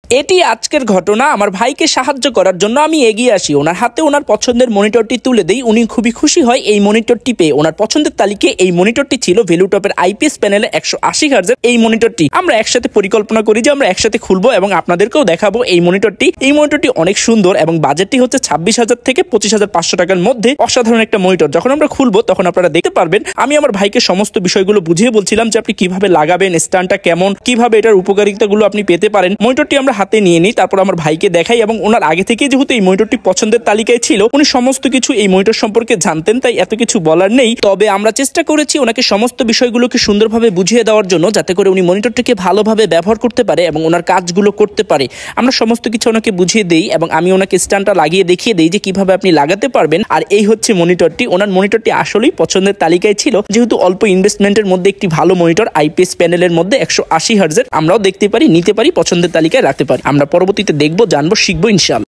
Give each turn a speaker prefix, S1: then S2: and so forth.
S1: এটি আজকের ঘটনা। আমার ভাইকে সাহায্য করার জন্য আমি এগিয়ে আসি, ওনার হাতে ওনার পছন্দের মনিটরটি তুলে দেই। উনি খুবই খুশি হয় এই মনিটরটি পেয়ে। ওনার পছন্দের তালিকায় এই মনিটরটি ছিল ভ্যালুটপের আইপিএস প্যানেলে 180 হার্জের এই মনিটরটি। আমরা একসাথে পরিকল্পনা করি যে আমরা একসাথে খুলবো এবং আপনাদেরকেও দেখাবো এই মনিটরটি। এই মনিটরটি অনেক সুন্দর এবং বাজেটটি হচ্ছে 26,000 থেকে 25,500 টাকার মধ্যে। অসাধারণ একটা মনিটর। যখন আমরা খুলবো তখন আপনারা দেখতে পারবেন। আমি আমার ভাইকে সমস্ত বিষয়গুলো বুঝিয়ে বলছিলাম যে আপনি কিভাবে লাগাবেন, স্ট্যান্ডটা কেমন, কিভাবে এটার উপকারিতাগুলো আপনি পেতে পারেন। মনিটরটি আমরা হাতে নিয়ে নিই, তারপর আমার ভাইকে দেখাই এবং ওনার আগে থেকে যেহেতু এই মনিটরটি পছন্দের তালিকায় ছিল, উনি সমস্ত কিছু এই মনিটর সম্পর্কে জানতেন, তাই এত কিছু বলার নেই। তবে আমরা চেষ্টা করেছি ওনাকে সমস্ত বিষয়গুলোকে সুন্দরভাবে বুঝিয়ে দেওয়ার জন্য, যাতে করে উনি মনিটরটিকে ভালোভাবে ব্যবহার করতে পারে এবং ওনার কাজগুলো করতে পারে। আমরা সমস্ত কিছু ওনাকে বুঝিয়ে দেই এবং আমি ওনাকে স্ট্যান্ডটা লাগিয়ে দেখিয়ে দেই যে কিভাবে আপনি লাগাতে পারবেন। আর এই হচ্ছে মনিটরটি। ওনার মনিটরটি আসলেই পছন্দের তালিকায় ছিল, যেহেতু অল্প ইনভেস্টমেন্টের মধ্যে একটি ভালো মনিটর আইপিএস প্যানেলের মধ্যে 180 হার্জের আমরাও দেখতে পারি, নিতে পারি, পছন্দের তালিকায় রাখতে পারি। আমরা পরবর্তীতে দেখবো, জানবো, শিখবো ইনশাআল্লাহ।